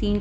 3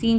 3